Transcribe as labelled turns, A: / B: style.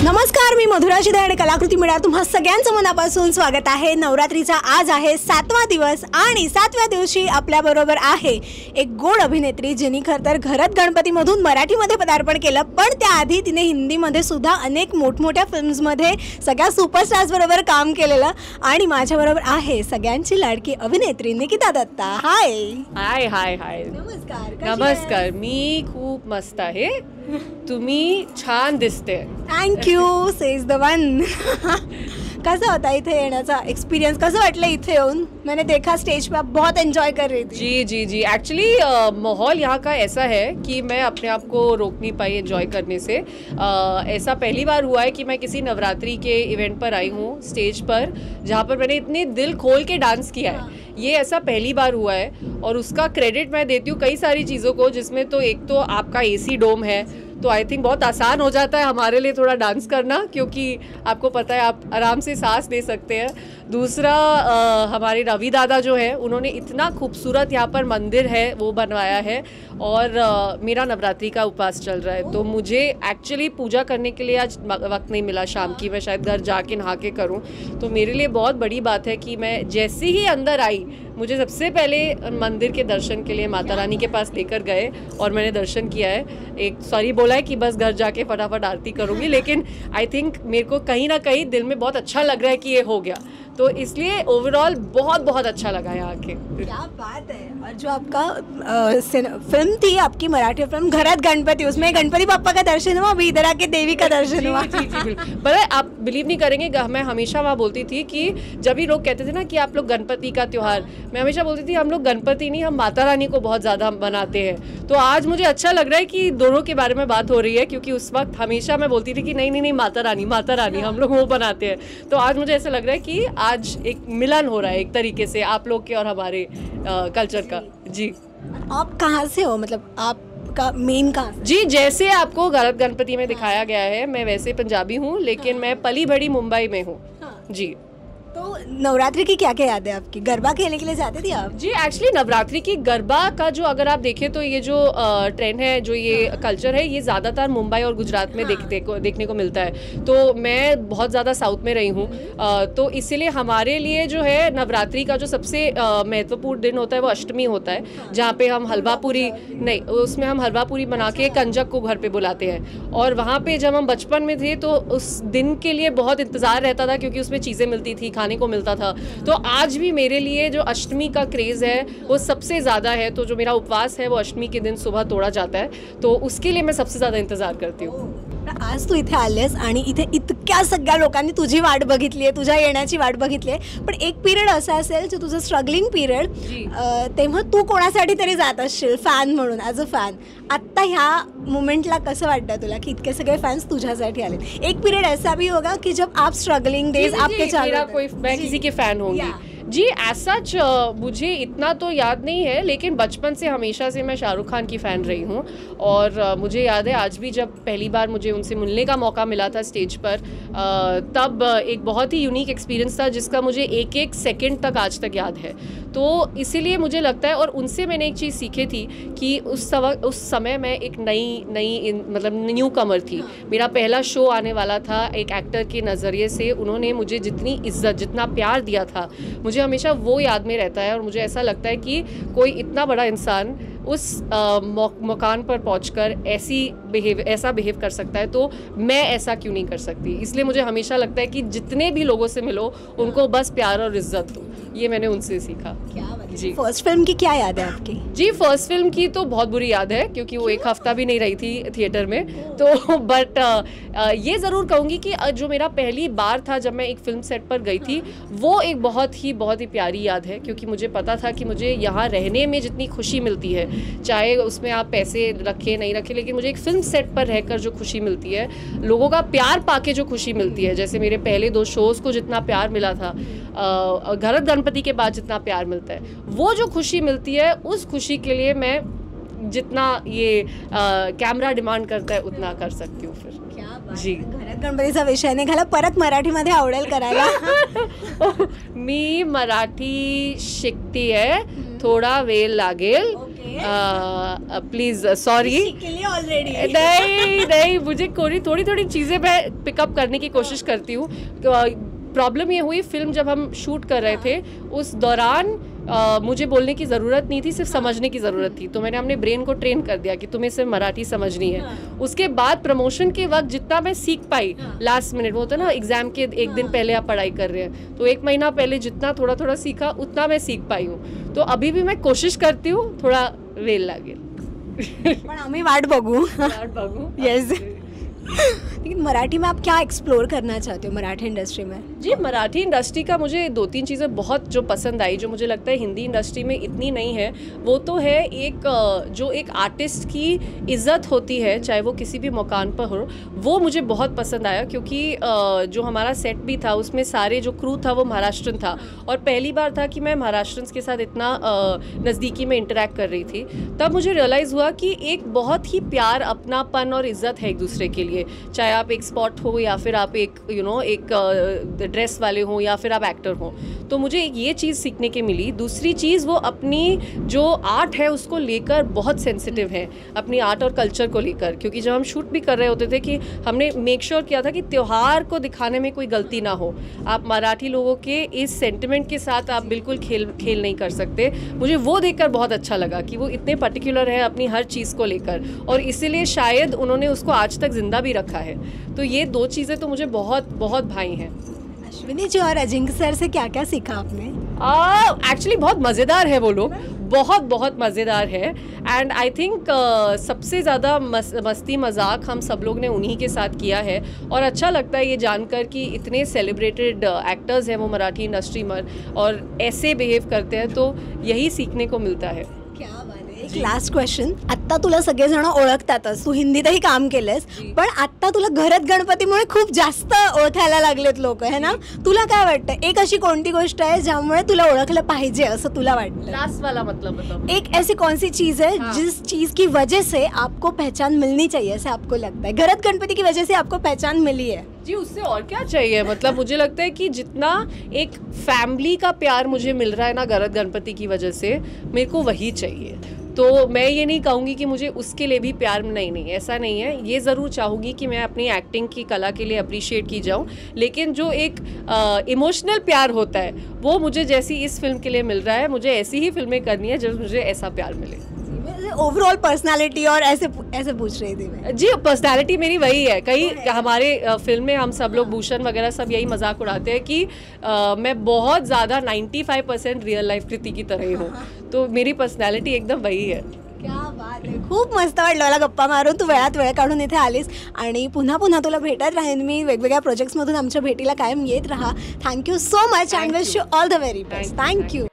A: नमस्कार, मी मधुरा शिदे आणि कलाकृती मीडिया तुम्हा सगळ्यांचं मनापासून स्वागत आहे। नवरात्रीचा आज आहे 7वा दिवस आणि 7व्या दिवशी आपल्याबरोबर आहे एक गोड अभिनेत्री जिने खरतर घरात गणपतीमधून मराठीमध्ये पदार्पण केलं, पण त्याआधी तिने हिंदीमध्ये सुद्धा अनेक मोठमोठ्या फिल्म्समध्ये सगळ्या सुपरस्टार्स बरोबर काम केलेलं आणि माझ्याबरोबर आहे सगळ्यांची लाडकी अभिनेत्री निकिता दत्ता। हाय
B: हाय हाय हाय
A: नमस्कार।
B: नमस्कार, मी खूप मस्त आहे, तुम्ही छान दिसते।
A: Thank you says the one. कैसा होता इथे येण्याचा एक्सपीरियंस, कसं वाटलं इथे येऊन? मैंने देखा स्टेज पे आप बहुत एंजॉय कर रही थी।
B: जी जी जी, एक्चुअली माहौल यहाँ का ऐसा है कि मैं अपने आप को रोक नहीं पाई एंजॉय करने से। ऐसा पहली बार हुआ है कि मैं किसी नवरात्रि के इवेंट पर आई हूँ स्टेज पर, जहाँ पर मैंने इतने दिल खोल के डांस किया है। ये ऐसा पहली बार हुआ है और उसका क्रेडिट मैं देती हूँ कई सारी चीज़ों को, जिसमें तो एक तो आपका एसी डोम है, तो आई थिंक बहुत आसान हो जाता है हमारे लिए थोड़ा डांस करना, क्योंकि आपको पता है आप आराम से सांस ले सकते हैं। दूसरा हमारे रवि दादा जो है, उन्होंने इतना खूबसूरत यहाँ पर मंदिर है वो बनवाया है, और मेरा नवरात्रि का उपवास चल रहा है, तो मुझे एक्चुअली पूजा करने के लिए आज वक्त नहीं मिला शाम की। मैं शायद घर जाके नहा के करूँ, तो मेरे लिए बहुत बड़ी बात है कि मैं जैसे ही अंदर आई, मुझे सबसे पहले मंदिर के दर्शन के लिए माता रानी के पास लेकर गए और मैंने दर्शन किया है। एक सॉरी बोला है कि बस घर जाके फटाफट आरती करूँगी, लेकिन आई थिंक मेरे को कहीं ना कहीं दिल में बहुत अच्छा लग रहा है कि ये हो गया, तो इसलिए ओवरऑल बहुत बहुत अच्छा लगा यहाँ आके।
A: क्या बात है। और जो आपका फिल्म थी, आपकी मराठी फिल्म घरात गणपति, उसमें गणपति बाप्पा का दर्शन हुआ, अभी इधर आके देवी का दर्शन हुआ।
B: जी जी पता है, आप बिलीव नहीं करेंगे, मैं हमेशा वहाँ बोलती थी कि जब भी लोग कहते थे ना कि आप लोग गणपति का त्यौहार, मैं हमेशा बोलती थी हम लोग गणपति नहीं, हम माता रानी को बहुत ज़्यादा बनाते हैं। तो आज मुझे अच्छा लग रहा है कि दोनों के बारे में बात हो रही है, क्योंकि उस वक्त हमेशा मैं बोलती थी कि नहीं नहीं नहीं, माता रानी हम लोग वो बनाते हैं। तो आज मुझे ऐसा लग रहा है कि आज एक मिलन हो रहा है एक तरीके से आप लोग के और हमारे कल्चर का। जी,
A: आप कहाँ से हो, मतलब आपका मेन कहाँ से?
B: जी, जैसे आपको घरात गणपति में दिखाया गया है, मैं वैसे पंजाबी हूँ, लेकिन मैं पली बड़ी मुंबई में हूँ। जी,
A: तो नवरात्रि की क्या क्या याद है आपकी? गरबा खेलने के लिए जाते थे आप?
B: जी, एक्चुअली नवरात्रि की गरबा का जो अगर आप देखें तो ये जो ट्रेंड है, जो ये कल्चर है, ये ज़्यादातर मुंबई और गुजरात में देखने को मिलता है। तो मैं बहुत ज़्यादा साउथ में रही हूँ, तो इसीलिए हमारे लिए जो है नवरात्रि का जो सबसे महत्वपूर्ण दिन होता है वो अष्टमी होता है, जहाँ पे हम हलवा पूरी नहीं, उसमें हम हलवा पूरी बना के कंजक को घर पर बुलाते हैं। और वहाँ पर जब हम बचपन में थे तो उस दिन के लिए बहुत इंतज़ार रहता था, क्योंकि उसमें चीज़ें मिलती थी, खाने को मिलता था। तो आज भी मेरे लिए जो अष्टमी का क्रेज है वो सबसे ज़्यादा है। तो जो मेरा उपवास है वो अष्टमी के दिन सुबह तोड़ा जाता है, तो उसके लिए मैं सबसे ज़्यादा इंतज़ार करती हूँ।
A: आज तू इथे आलेस आणि इथे इतक्या सगळ्या लोकांनी तुझी वाट बघितली आहे, तुझ्या येण्याची वाट बघितली आहे, पण एक पिरियड असा असेल जो तुझं स्ट्रगलिंग पिरियड, तेव्हा तू कोणासाठी तरी जात असशील फॅन म्हणून, ॲज अ फॅन। आत्ता ह्या मोमेंटला कसं वाटतं तुला की इतके सगळे फॅन्स तुझ्यासाठी आले? एक पीरियड ऐसा भी होगा कि जब आप स्ट्रगलिंग डेज आपके चालू,
B: कोई मैं किसी के फैन होंगी। जी, ऐसा मुझे इतना तो याद नहीं है, लेकिन बचपन से हमेशा से मैं शाहरुख खान की फ़ैन रही हूँ। और मुझे याद है आज भी जब पहली बार मुझे उनसे मिलने का मौका मिला था स्टेज पर, तब एक बहुत ही यूनिक एक्सपीरियंस था, जिसका मुझे एक एक सेकंड तक आज तक याद है। तो इसीलिए मुझे लगता है, और उनसे मैंने एक चीज़ सीखी थी कि उस समय मैं एक नई मतलब न्यू कमर थी। मेरा पहला शो आने वाला था, एक एक्टर के नज़रिए से उन्होंने मुझे जितनी इज्जत, जितना प्यार दिया था, मुझे हमेशा वो याद में रहता है। और मुझे ऐसा लगता है कि कोई इतना बड़ा इंसान उस मकान पर पहुंचकर ऐसा बिहेव कर सकता है, तो मैं ऐसा क्यों नहीं कर सकती? इसलिए मुझे हमेशा लगता है कि जितने भी लोगों से मिलो उनको बस प्यार और इज्जत दो, ये मैंने उनसे सीखा।
A: क्या बात है।
B: जी,
A: फर्स्ट फिल्म की क्या याद है आपकी?
B: जी, फर्स्ट फिल्म की तो बहुत बुरी याद है, क्योंकि वो एक हफ्ता भी नहीं रही थी थिएटर में। तो बट ये ज़रूर कहूँगी कि जो मेरा पहली बार था जब मैं एक फिल्म सेट पर गई थी, वो एक बहुत ही प्यारी याद है, क्योंकि मुझे पता था कि मुझे यहाँ रहने में जितनी खुशी मिलती है, चाहे उसमें आप पैसे रखें नहीं रखें, लेकिन मुझे एक फिल्म सेट पर रहकर जो खुशी मिलती है, लोगों का प्यार पाके जो खुशी मिलती है, जैसे मेरे पहले 2 शोज़ को जितना प्यार मिला था, घरात गणपति के बाद जितना प्यार मिलता है, वो जो खुशी मिलती है, उस खुशी के लिए मैं जितना ये कैमरा डिमांड करता है उतना कर सकती हूँ फिर। जी,
A: घरात गणपतीचा विषय निघाला, परत मराठीमध्ये आवडेल करायला?
B: मी मराठी शिकती आहे, थोडा वेळ लागेल, प्लीज सॉरी।
A: ऑलरेडी
B: नहीं, मुझे थोड़ी थोड़ी चीज़ें मैं पिकअप करने की कोशिश करती हूँ। प्रॉब्लम ये हुई, फिल्म जब हम शूट कर रहे थे उस दौरान मुझे बोलने की ज़रूरत नहीं थी, सिर्फ समझने की ज़रूरत थी। तो मैंने अपने ब्रेन को ट्रेन कर दिया कि तुम्हें सिर्फ मराठी समझनी है। उसके बाद प्रमोशन के वक्त जितना मैं सीख पाई, लास्ट मिनट वो होता है ना, एग्ज़ाम के एक दिन पहले आप पढ़ाई कर रहे हैं, तो 1 महीना पहले जितना थोड़ा थोड़ा सीखा उतना मैं सीख पाई हूँ। तो अभी भी मैं कोशिश करती हूँ, थोड़ा वेल लागेल
A: पण आम्ही वाट बघू. येस. लेकिन मराठी में आप क्या एक्सप्लोर करना चाहते हो मराठी इंडस्ट्री में?
B: जी, मराठी इंडस्ट्री का मुझे 2-3 चीज़ें बहुत जो पसंद आई, जो मुझे लगता है हिंदी इंडस्ट्री में इतनी नहीं है। वो तो है जो एक आर्टिस्ट की इज़्ज़त होती है, चाहे वो किसी भी मुकाम पर हो, वो मुझे बहुत पसंद आया। क्योंकि जो हमारा सेट भी था उसमें सारे जो क्रू था वो महाराष्ट्रन था, और पहली बार था कि मैं महाराष्ट्रन्स के साथ इतना नज़दीकी में इंटरेक्ट कर रही थी। तब मुझे रियलाइज़ हुआ कि एक बहुत ही प्यार, अपनापन और इज़्ज़त है एक दूसरे के लिए, चाहे आप एक स्पॉट हो या फिर आप एक एक ड्रेस वाले हो या फिर आप एक्टर हो। तो मुझे ये चीज़ सीखने के मिली। दूसरी चीज़, वो अपनी जो आर्ट है उसको लेकर बहुत सेंसिटिव है, अपनी आर्ट और कल्चर को लेकर। क्योंकि जब हम शूट भी कर रहे होते थे कि हमने मेक श्योर किया था कि त्यौहार को दिखाने में कोई गलती ना हो। आप मराठी लोगों के इस सेंटिमेंट के साथ आप बिल्कुल खेल नहीं कर सकते। मुझे वो देखकर बहुत अच्छा लगा कि वो इतने पर्टिकुलर है अपनी हर चीज़ को लेकर, और इसीलिए शायद उन्होंने उसको आज तक जिंदा भी रखा है। तो ये 2 चीज़ें तो मुझे बहुत बहुत भाई हैं।
A: अश्विनी जी और अजिंक्य सर से क्या क्या सीखा आपने?
B: एक्चुअली बहुत मज़ेदार है वो लोग, बहुत मज़ेदार है। एंड आई थिंक सबसे ज़्यादा मस्ती मजाक हम सब लोग ने उन्हीं के साथ किया है। और अच्छा लगता है ये जानकर कि इतने सेलिब्रेटेड एक्टर्स हैं वो मराठी इंडस्ट्री में, और ऐसे बिहेव करते हैं, तो यही सीखने को मिलता है।
A: क्या बात आहे. एक लास्ट क्वेश्चन. आत्ता तुला सगळेजण ओळखतातच, तू हिंदीतही काम केलंस, पण आत्ता तुला घरात गणपतीमुळे खूप जास्त ओळखायला लागलेत लोक, है ना? तुला काय वाटतं, एक अशी कोणती गोष्ट आहे ज्यामुळे तुला ओळखलं पाहिजे असं तुला वाटतं?
B: लास्ट वाला मतलब
A: एक ऐसी कौन सी चीज है जिस चीज की वजह से आपको पहचान मिलनी चाहिए, ऐसे आपको लगता है? घरत गणपति की वजह से आपको पहचान मिली है
B: जी, उससे और क्या चाहिए? मतलब मुझे लगता है कि जितना एक फैमिली का प्यार मुझे मिल रहा है ना घरत गणपति की वजह से, मेरे को वही चाहिए। तो मैं ये नहीं कहूँगी कि मुझे उसके लिए भी प्यार, नहीं, ऐसा नहीं है। ये ज़रूर चाहूँगी कि मैं अपनी एक्टिंग की कला के लिए अप्रिशिएट की जाऊँ, लेकिन जो एक इमोशनल प्यार होता है वो मुझे जैसी इस फिल्म के लिए मिल रहा है, मुझे ऐसी ही फिल्में करनी है जब मुझे ऐसा प्यार मिले।
A: ओवरऑल पर्सनालिटी और ऐसे पूछ रही थी मैं।
B: जी, पर्सनालिटी मेरी वही है। कई हमारे फिल्म में हम सब लोग भूषण वगैरह सब यही मजाक उड़ाते हैं कि मैं बहुत ज़्यादा 95% रियल लाइफ कृति की तरह ही हूँ। तो मेरी पर्सनालिटी एकदम वही है।
A: क्या बात आहे. खूप मस्त वाटलं मला गप्पा मारून. तू वेळात वेळ काढून इथे आलीस, आणि पुन्हा तुला भेटत राहीन मी. वेगवेगळ्या प्रोजेक्ट्समधून आमच्या भेटीला कायम येत राहा. Thank you so much and wish you all the very best. Thank you.